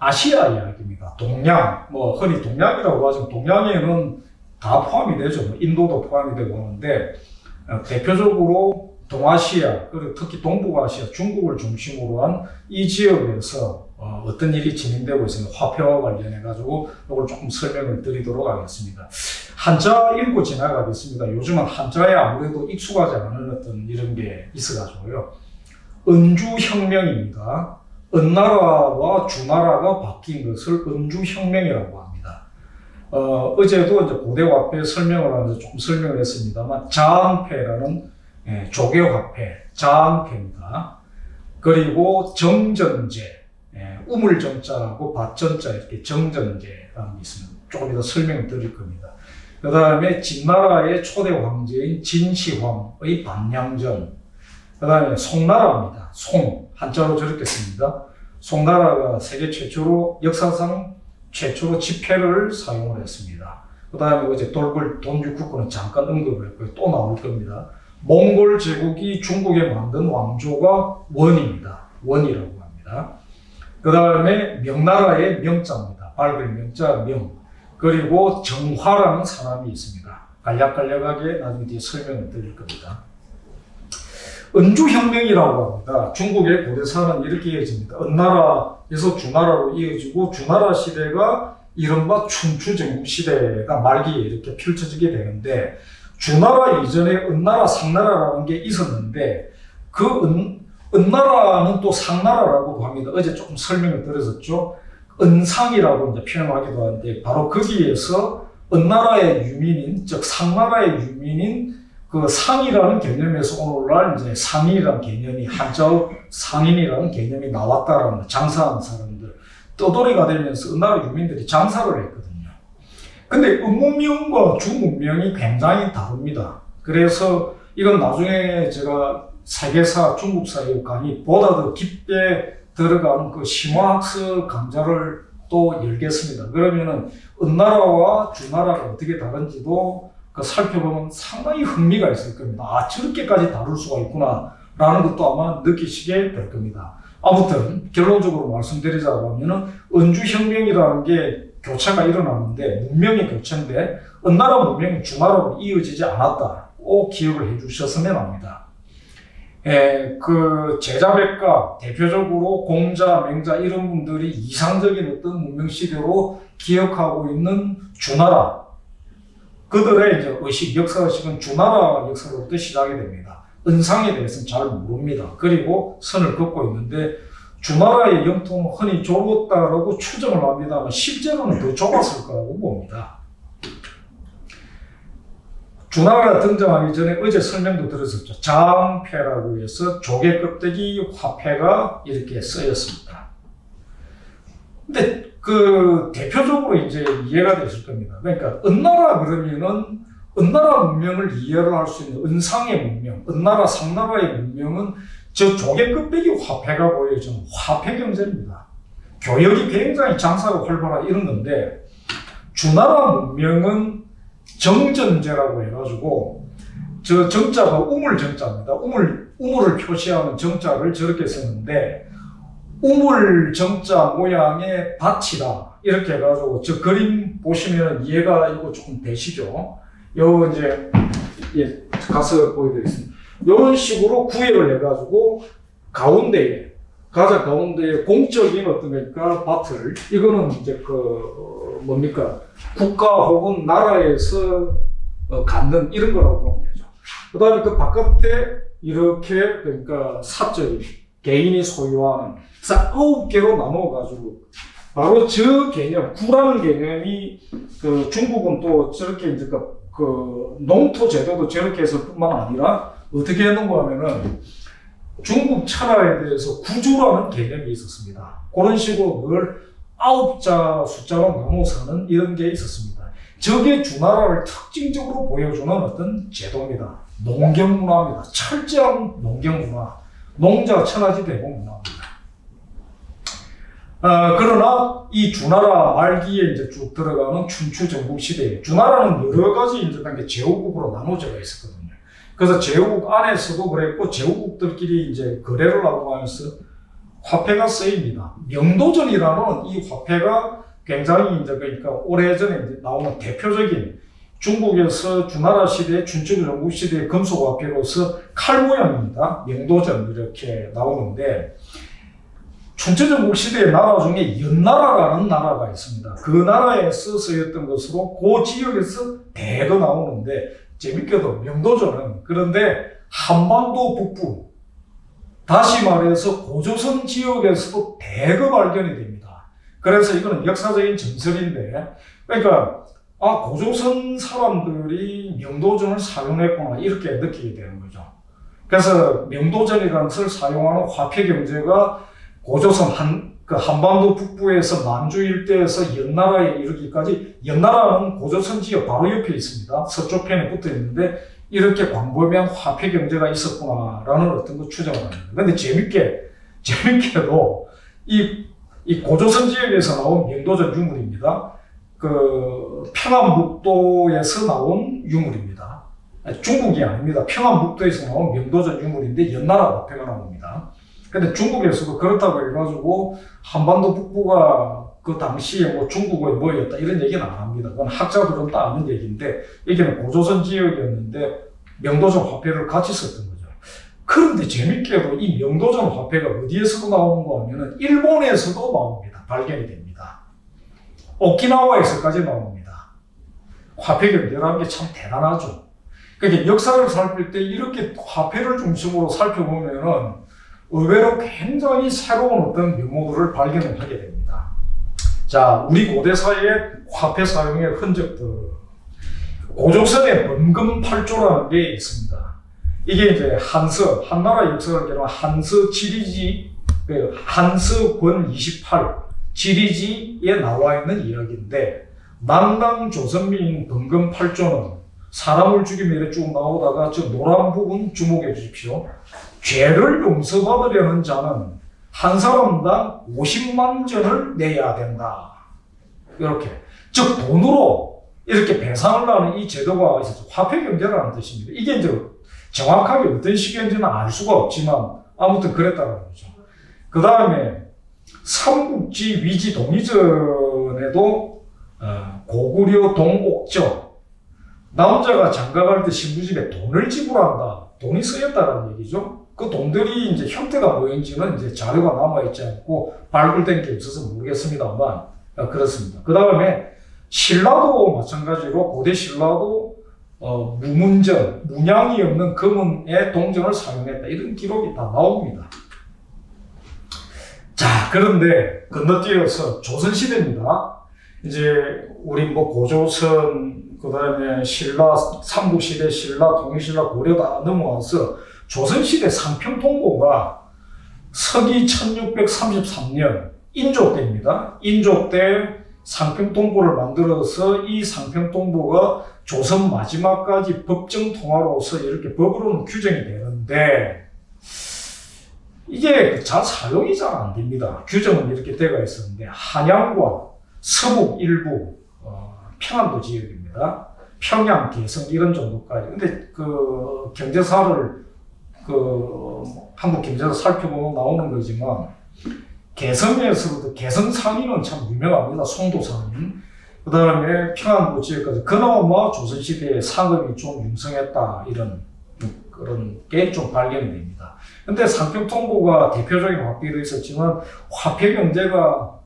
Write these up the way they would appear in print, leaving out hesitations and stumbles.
아시아 이야기입니다. 동양, 뭐 흔히 동양이라고 하지만 동양에는 다 포함이 되죠. 뭐 인도도 포함이 되고 하는데 대표적으로 동아시아, 그리고 특히 동북아시아, 중국을 중심으로 한 이 지역에서 어떤 일이 진행되고 있습니다. 화폐와 관련해 가지고 이걸 조금 설명을 드리도록 하겠습니다. 한자 읽고 지나가겠습니다. 요즘은 한자에 아무래도 익숙하지 않은 어떤 이런 게 있어가지고요. 은주혁명입니다. 은나라와 주나라가 바뀐 것을 은주혁명이라고 합니다. 어제도 이제 고대화폐 설명을 하면서 조금 설명을 했습니다만, 자앙패라는 조개화폐, 자앙패입니다. 그리고 정전제, 우물정자하고 밭전자 이렇게 정전제라는 게 있습니다. 조금 이따 설명을 드릴 겁니다. 그 다음에 진나라의 초대 황제인 진시황의 반량전, 그 다음에 송나라입니다. 송, 한자로 저렇게 씁니다. 송나라가 세계 최초로, 역사상 최초로 지폐를 사용을 했습니다. 그 다음에 어제 돈주국군은 잠깐 언급을 했고요. 또 나올 겁니다. 몽골 제국이 중국에 만든 왕조가 원입니다. 원이라고 합니다. 그 다음에 명나라의 명자입니다. 밝을 명자 명. 그리고 정화라는 사람이 있습니다. 간략간략하게 나중에 뒤에 설명을 드릴 겁니다. 은주혁명이라고 합니다. 중국의 고대사는 이렇게 이어집니다. 은나라에서 주나라로 이어지고 주나라 시대가 이른바 춘추전국 시대가 말기에 이렇게 펼쳐지게 되는데, 주나라 이전에 은나라, 상나라라는 게 있었는데 그 은나라는 또 상나라라고도 합니다. 어제 조금 설명을 드렸었죠. 은상이라고 이제 표현하기도 하는데, 바로 거기에서 은나라의 유민인, 즉 상나라의 유민인 그 상이라는 개념에서 오늘날 이제 상인이라는 개념이, 한자어 상인이라는 개념이 나왔다라는, 장사하는 사람들, 떠돌이가 되면서 은나라 유민들이 장사를 했거든요. 근데 은문명과 주문명이 굉장히 다릅니다. 그래서 이건 나중에 제가 세계사, 중국사의 강의 보다 더 깊게 들어가는 그 심화학습 강좌를 또 열겠습니다. 그러면은 은나라와 주나라가 어떻게 다른지도 살펴보면 상당히 흥미가 있을 겁니다. 아, 저렇게까지 다룰 수가 있구나 라는 것도 아마 느끼시게 될 겁니다. 아무튼 결론적으로 말씀드리자고 하면은 은주혁명이라는 게 교차가 일어났는데, 문명의 교차인데 은나라 문명이 주나라로 이어지지 않았다고 기억을 해주셨으면 합니다. 그 제자백가, 대표적으로 공자, 맹자 이런 분들이 이상적인 어떤 문명 시대로 기억하고 있는 주나라, 그들의 이제 의식, 역사의식은 주나라 역사로부터 시작이 됩니다. 은상에 대해서는 잘 모릅니다. 그리고 선을 긋고 있는데, 주나라의 영토는 흔히 좁았다라고 추정을 합니다만 실제로는 더 좁았을 거라고 봅니다. 주나라가 등장하기 전에 어제 설명도 들었었죠. 자앙패라고 해서 조개 껍데기 화폐가 이렇게 쓰였습니다. 근데 그 대표적으로 이제 이해가 되실 겁니다. 그러니까 은나라 그러면은 은나라 문명을 이해를 할 수 있는 은상의 문명, 은나라, 상나라의 문명은 저 조개 껍데기 화폐가 보여지는 화폐 경제입니다. 교역이 굉장히 장사가 활발한 이런 건데, 주나라 문명은 정전제라고 해가지고, 저 정자가 우물정자입니다. 우물을 표시하는 정자를 저렇게 썼는데, 우물정자 모양의 밭이다 이렇게 해가지고, 저 그림 보시면 이해가 이거 조금 되시죠? 요 이제 가서 보여드리겠습니다. 이런 식으로 구획을 해가지고 가운데에, 가장 가운데에 공적인 어떤 거니까 밭을, 이거는 이제 그 뭡니까, 국가 혹은 나라에서 갖는 이런 거라고 보면 되죠. 그 다음에 그 바깥에 이렇게, 그러니까 사적인 개인이 소유하는, 그래서 9개로 나눠가지고 바로 저 개념, 구라는 개념이 그 중국은 또 저렇게 이제 그 농토 제도도 저렇게 해서 뿐만 아니라 어떻게 했는가 하면은 중국 철학에 대해서 구조라는 개념이 있었습니다. 그런 식으로 그걸 9자 숫자로 나눠서는 이런 게 있었습니다. 저게 주나라를 특징적으로 보여주는 어떤 제도입니다. 농경문화입니다. 철저한 농경문화, 농자 천하지 대공 문화입니다. 그러나 이 주나라 말기에 이제 쭉 들어가는 춘추 전국 시대에 주나라는 여러 가지 이제 제후국으로 나눠져 있었거든요. 그래서 제후국 안에서도 그랬고, 제후국들끼리 이제 거래를 하고 하면서 화폐가 쓰입니다. 명도전이라는 이 화폐가 굉장히 이제 그러니까 오래전에 이제 나오는 대표적인 중국에서 주나라 시대, 춘추 전국 시대의 금속 화폐로서 칼 모양입니다. 명도전 이렇게 나오는데 춘추 전국 시대의 나라 중에 연나라라는 나라가 있습니다. 그 나라에서 쓰였던 것으로 그 지역에서 대거 나오는데 재밌게도 명도전은 그런데 한반도 북부 다시 말해서 고조선 지역에서도 대거 발견이 됩니다. 그래서 이거는 역사적인 전설인데 그러니까 고조선 사람들이 명도전을 사용했구나 이렇게 느끼게 되는 거죠. 그래서 명도전이라는 것을 사용하는 화폐 경제가 고조선 한반도 북부에서 만주 일대에서 연나라에 이르기까지 연나라는 고조선 지역 바로 옆에 있습니다. 서쪽 편에 붙어 있는데 이렇게 광범위한 화폐 경제가 있었구나라는 어떤 거 추정을 합니다. 그런데 재밌게도 이 고조선 지역에서 나온 명도전 유물입니다. 그 평안북도에서 나온 유물입니다. 중국이 아닙니다. 평안북도에서 나온 명도전 유물인데 연나라 화폐가 나옵니다. 근데 중국에서도 그렇다고 해가지고 한반도 북부가 그 당시에 뭐 중국의 뭐였다 이런 얘기는 안 합니다. 그건 학자들은 다 아는 얘기인데 여기는 고조선 지역이었는데 명도전 화폐를 같이 썼던 거죠. 그런데 재밌게도 이 명도전 화폐가 어디에서도 나오는가 하면은 일본에서도 나옵니다. 발견이 됩니다. 오키나와에서까지 나옵니다. 화폐 경제라는 게 참 대단하죠. 그러니까 역사를 살필 때 이렇게 화폐를 중심으로 살펴보면은 의외로 굉장히 새로운 어떤 면모들을 발견을 하게 됩니다. 자, 우리 고대사의 화폐 사용의 흔적들. 고조선의 범금팔조라는 게 있습니다. 이게 이제 한나라 역사를 기록한 한서 지리지, 한서권 28 지리지에 나와 있는 이야기인데, 남강 조선민 범금팔조는 사람을 죽이며 이렇게 쭉 나오다가 저 노란 부분 주목해 주십시오. 죄를 용서받으려는 자는 한 사람당 50만 전을 내야 된다. 이렇게. 즉, 돈으로 이렇게 배상을 하는 이 제도가 있어서 화폐 경제라는 뜻입니다. 이게 이제 정확하게 어떤 시기인지는 알 수가 없지만 아무튼 그랬다는 거죠. 그 다음에 삼국지 위지 동의전에도 고구려 동옥저 남자가 장가갈 때 신부집에 돈을 지불한다. 돈이 쓰였다는 얘기죠. 그 돈들이 이제 형태가 뭐인지는 이제 자료가 남아있지 않고 발굴된 게 없어서 모르겠습니다만 그렇습니다. 그 다음에 신라도 마찬가지로 고대 신라도 무문전, 문양이 없는 금은의 동전을 사용했다. 이런 기록이 다 나옵니다. 자, 그런데 건너뛰어서 조선시대입니다. 이제 우리 뭐 고조선, 그 다음에 신라, 삼국시대, 신라, 동일신라, 고려 다 넘어와서 조선시대 상평통보가 서기 1633년 인조 때입니다. 인조 때 상평통보를 만들어서 이 상평통보가 조선 마지막까지 법정통화로서 이렇게 법으로는 규정이 되는데 이게 잘 사용이 잘 안 됩니다. 규정은 이렇게 되어 있었는데 한양과 서북 일부, 평안도 지역입니다. 평양, 개성 이런 정도까지. 근데 그 경제사를 한국 경제사 살펴보면 나오는 거지만 개성에서도 개성상인은 참 유명합니다. 송도상인. 그 다음에 평안도 지역까지 그나마 조선시대에 상업이 좀 융성했다 이런 그런 게 좀 발견이 됩니다. 근데 상평통보가 대표적인 화폐로 있었지만 화폐 경제가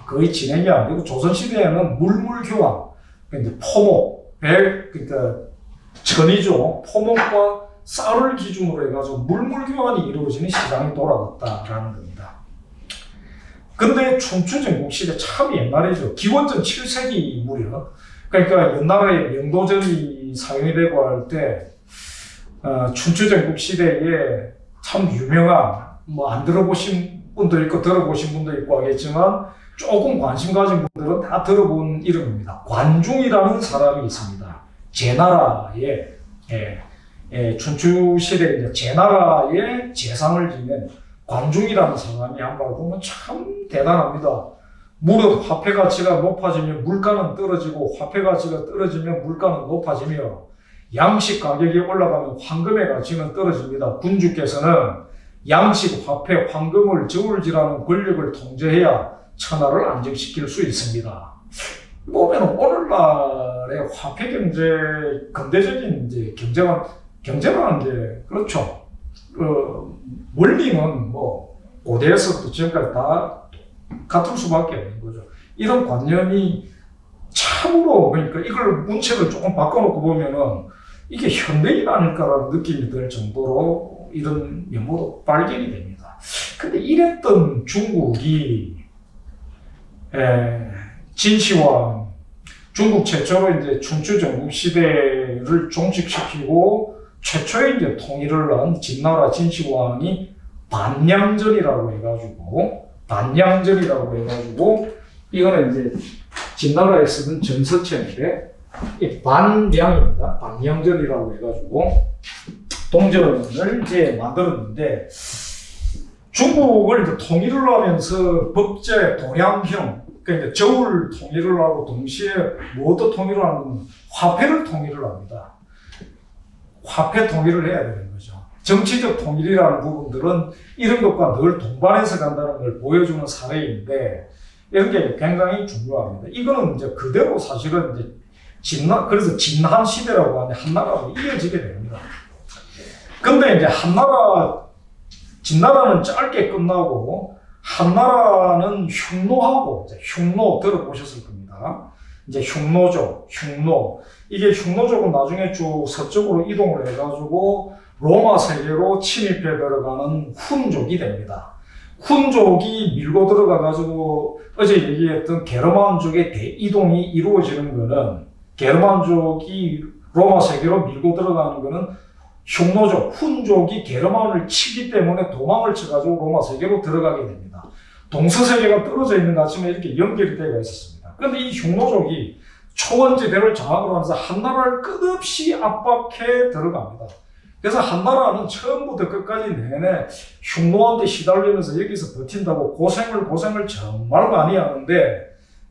거의 진행이 안 되고 조선시대에는 물물교환, 그러니까 포목, 그러니까 전이죠. 포목과 쌀을 기준으로 해가지고 물물교환이 이루어지는 시장이 돌아갔다라는 겁니다. 근데 춘추전국시대 참 옛날이죠. 기원전 7세기 무렵. 그러니까 옛날에 명도전이 사용이 되고 할 때 춘추전국시대에 참 유명한 뭐 안 들어보신 분도 있고 들어보신 분도 있고 하겠지만 조금 관심 가진 분들은 다 들어본 이름입니다. 관중이라는 사람이 있습니다. 제나라의 춘추시대 제나라의 재상을 지낸 관중이라는 사람이 한번 보면 참 대단합니다. 무릇 화폐 가치가 높아지면 물가는 떨어지고 화폐 가치가 떨어지면 물가는 높아지며 양식 가격이 올라가면 황금의 가치는 떨어집니다. 군주께서는 양식, 화폐, 황금을 저울질하는 권력을 통제해야 천하를 안정시킬 수 있습니다. 보면 오늘날의 화폐 경제, 근대적인 이제 경제라는 게 그렇죠. 원리는 뭐 고대에서부터 지금까지 다 같을 수밖에 없는 거죠. 이런 관념이 참으로 그러니까 이걸 문책을 조금 바꿔놓고 보면은 이게 현대인 아닐까라는 느낌이 들 정도로 이런 면모도 발견이 됩니다. 근데 이랬던 중국이 진시황, 중국 최초로 이제 춘추 전국 시대를 종식시키고 최초의 이제 통일을 한 진나라 진시황이 반량전이라고 해가지고 이거는 이제 진나라에 쓰는 전서체인데 이 반량입니다. 반량전이라고 해가지고 동전을 이제 만들었는데 중국을 이제 통일을 하면서 법제 도량형 그러니까 저울 통일을 하고 동시에 뭐도 통일을 하는 화폐를 통일을 합니다. 화폐 통일을 해야 되는 거죠. 정치적 통일이라는 부분들은 이런 것과 늘 동반해서 간다는 걸 보여주는 사례인데 이런 게 굉장히 중요합니다. 이거는 이제 그대로 사실은 이제 그래서 진한 시대라고 하는데 한나라로 이어지게 됩니다. 근데 이제 진나라는 짧게 끝나고 한나라는 흉노하고 흉노 들어보셨을 겁니다. 이제 흉노족. 이게 흉노족은 나중에 쭉 서쪽으로 이동을 해가지고 로마 세계로 침입해 들어가는 훈족이 됩니다. 훈족이 밀고 들어가가지고 어제 얘기했던 게르만족의 대이동이 이루어지는 거는 게르만족이 로마 세계로 밀고 들어가는 거는 흉노족, 훈족이 게르만을 치기 때문에 도망을 쳐가지고 로마 세계로 들어가게 됩니다. 동서세계가 떨어져 있는 것 같지만 이렇게 연결이 되어 있었습니다. 그런데 이 흉노족이 초원지대를 장악을 하면서 한나라를 끝없이 압박해 들어갑니다. 그래서 한나라는 처음부터 끝까지 내내 흉노한테 시달리면서 여기서 버틴다고 고생을 정말 많이 하는데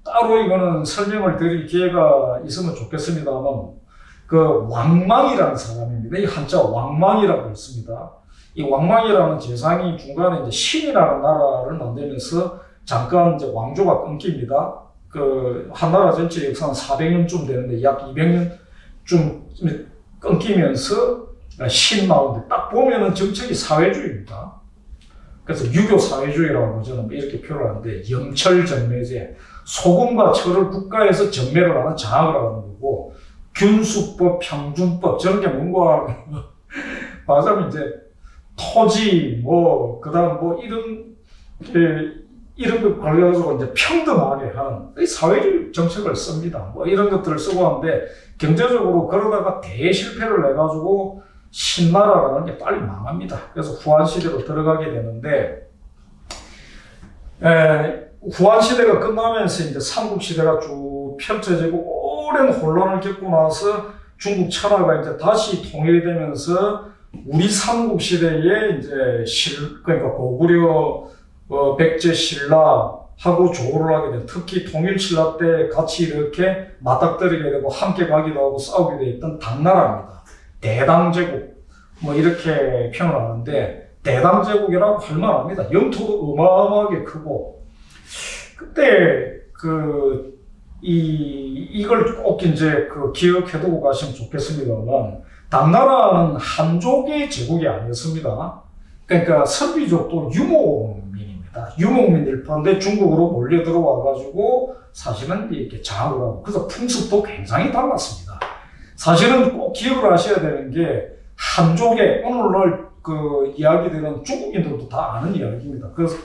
따로 이거는 설명을 드릴 기회가 있으면 좋겠습니다만 그 왕망이라는 사람입니다. 이 한자 왕망이라고 있습니다. 이 왕망이라는 재상이 중간에 이제 신이라는 나라를 만들면서 잠깐 이제 왕조가 끊깁니다. 그 한나라 전체 역사는 400년쯤 되는데 약 200년쯤 끊기면서 신 나오는데 딱 보면은 정책이 사회주의입니다. 그래서 유교 사회주의라고 저는 이렇게 표현하는데 영철전매제, 소금과 철을 국가에서 전매를 하는 장악을 하는 거고 균수법, 평준법 저런 게 뭔가 말하자면 이제 토지 그다음 이런 것 관련해서 이제 평등하게 하는 사회주의 정책을 씁니다. 이런 것들을 쓰고 하는데 경제적으로 그러다가 대실패를 해가지고 신나라라는 게 빨리 망합니다. 그래서 후한시대로 들어가게 되는데 후한시대가 끝나면서 이제 삼국시대가 쭉 펼쳐지고 오랜 혼란을 겪고 나서 중국 천하가 이제 다시 통일이 되면서 우리 삼국시대에 이제 그러니까 고구려 백제 신라하고 조우를 하게 된 특히 통일신라 때 같이 이렇게 맞닥뜨리게 되고 함께 가기도 하고 싸우게 됐던 당나라입니다. 대당제국 이렇게 표현을 하는데 대당제국이라고 할 만합니다. 영토도 어마어마하게 크고 그때 이걸 꼭 이제 기억해두고 가시면 좋겠습니다만 당나라는 한족의 제국이 아니었습니다. 그러니까 선비족도 유목민입니다. 유목민일 뿐인데 중국으로 몰려 들어와가지고 사실은 이렇게 장악을 하고 그래서 풍습도 굉장히 달랐습니다. 사실은 꼭 기억을 하셔야 되는 게 한족의 오늘날 그 이야기들은 중국인들도 다 아는 이야기입니다. 그래서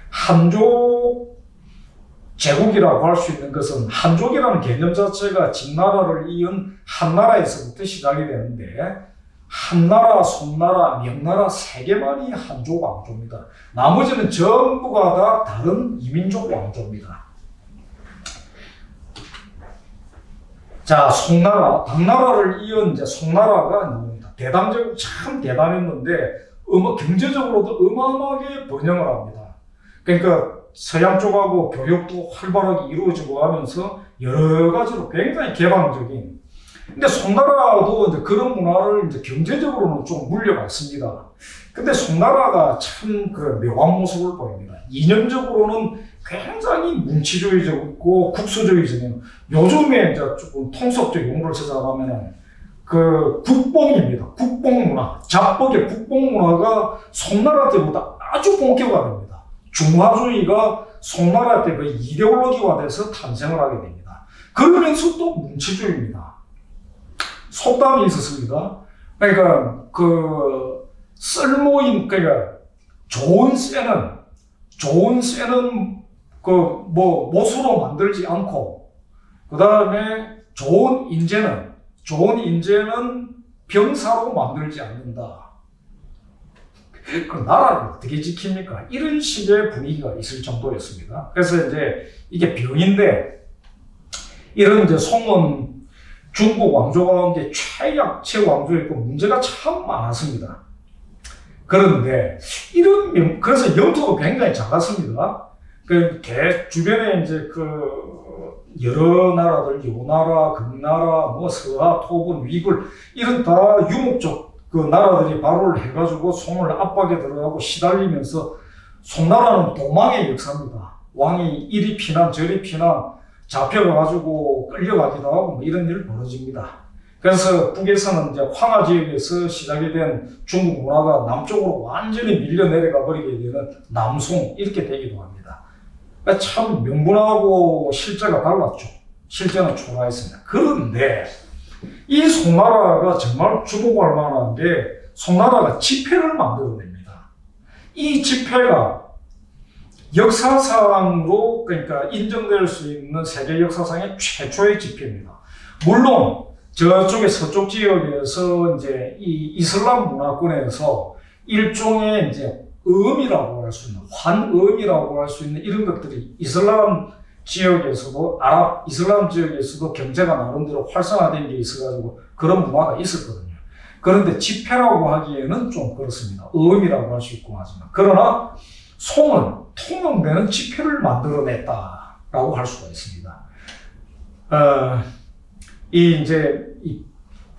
한족 제국이라고 할 수 있는 것은 한족이라는 개념 자체가 진나라를 이은 한나라에서부터 시작이 되는데 한나라, 송나라, 명나라 세 개만이 한족 왕조입니다. 나머지는 전부가 다 다른 이민족 왕조입니다. 자, 송나라, 당나라를 이은 이제 송나라가 나옵니다. 대당제국 참 대단했는데 경제적으로도 어마어마하게 번영을 합니다. 그러니까 서양 쪽하고 교역도 활발하게 이루어지고 하면서 여러 가지로 굉장히 개방적인 근데 송나라도 이제 그런 문화를 이제 경제적으로는 좀 물려받습니다. 근데 송나라가 참 그 묘한 모습을 보입니다. 이념적으로는 굉장히 문치주의적이고 국수주의적인, 요즘에 이제 조금 통속적 용어를 찾아가면은 그 국뽕입니다. 국뽕 문화, 자뻑의 국뽕 문화가 송나라 때보다 아주 본격화됩니다. 중화주의가 송나라 때 그 이데올로기화돼서 탄생을 하게 됩니다. 그러면서 또 문치주의입니다. 속담이 있었습니다. 그러니까 그 쓸모인, 그러니까 좋은 쇠는 그 뭐 못으로 만들지 않고, 그 다음에 좋은 인재는 병사로 만들지 않는다. 그 나라를 어떻게 지킵니까? 이런 식의 분위기가 있을 정도였습니다. 그래서 이제 이게 병인데, 이런 이제 송은 중국 왕조 가운데 최약체 왕조였고 문제가 참 많았습니다. 그런데 그래서 영토도 굉장히 작았습니다. 그 주변에 이제 그 여러 나라들, 요나라, 금나라, 뭐 서하, 토분, 위굴, 이런 다 유목적 그 나라들이 발호를 해가지고 송을 압박에 들어가고 시달리면서, 송나라는 도망의 역사입니다. 왕이 이리 피난 저리 피난, 잡혀가지고 끌려가기도 하고 뭐 이런 일이 벌어집니다. 그래서 북에서는 이제 황하 지역에서 시작이 된 중국 문화가 남쪽으로 완전히 밀려 내려가 버리게 되는 남송, 이렇게 되기도 합니다. 그러니까 참 명분하고 실제가 달랐죠. 실제는 초라했습니다. 그런데 이 송나라가 정말 주목할 만한 게, 송나라가 지폐를 만들어냅니다. 이 지폐가 역사상으로, 그러니까 인정될 수 있는 세계 역사상의 최초의 지폐입니다. 물론 저쪽에 서쪽 지역에서 이제 이 이슬람 문화권에서 일종의 이제 음이라고 할 수 있는, 환음이라고 할 수 있는 이런 것들이 이슬람 지역에서도, 이슬람 지역에서도 경제가 나름대로 활성화된 게 있어가지고 그런 문화가 있었거든요. 그런데 지폐라고 하기에는 좀 그렇습니다. 음이라고 할 수 있고 하지만. 그러나 송은 통용되는 지폐를 만들어냈다라고 할 수가 있습니다. 이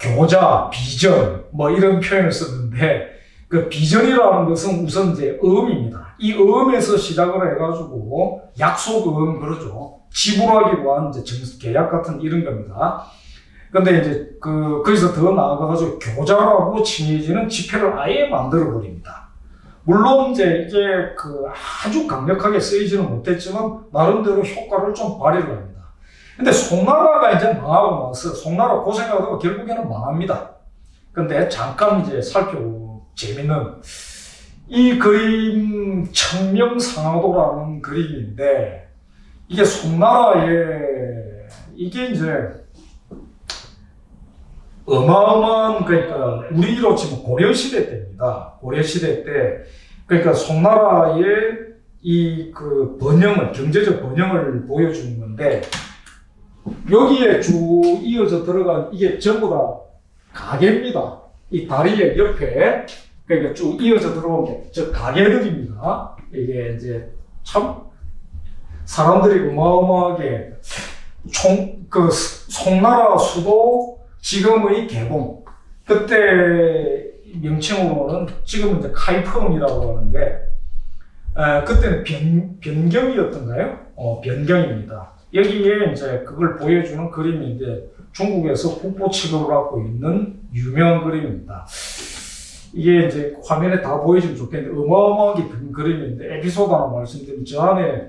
교자, 비전, 뭐 이런 표현을 썼는데, 그 비전이라는 것은 우선 이제 음입니다. 이 음에서 시작을 해가지고 약속음, 그러죠. 지불하기 위한 이제 계약 같은 이런 겁니다. 근데 이제 거기서 더 나아가가지고 교자라고 칭해지는 지폐를 아예 만들어버립니다. 물론 이제 이게 아주 강력하게 쓰이지는 못했지만 나름대로 효과를 좀 발휘를 합니다. 근데 송나라가 이제 망하고 나서, 송나라 고생하다가 결국에는 망합니다. 근데 잠깐 이제 재밌는 이 그림, 청명상하도라는 그림인데, 이게 이게 이제 어마어마한, 그러니까 우리로 치면 고려시대 때입니다. 고려시대 때, 그러니까 송나라의 경제적 번영을 보여주는 건데, 여기에 쭉 이어져 들어간 이게 전부 다 가게입니다. 이 다리의 옆에, 그러니까 쭉 이어져 들어온 게 가게들입니다. 이게 이제 참 사람들이 어마어마하게 송나라 수도 지금의 개봉, 그때 명칭으로는 지금은 이제 카이펑이라고 하는데, 그때는 변경이었던가요? 변경입니다. 여기에 이제 그걸 보여주는 그림인데, 중국에서 국보 취급을 받고 있는 유명한 그림입니다. 이게 이제 화면에 다 보여주면 좋겠는데, 어마어마하게 큰 그림인데, 에피소드 하나 말씀드리면, 저 안에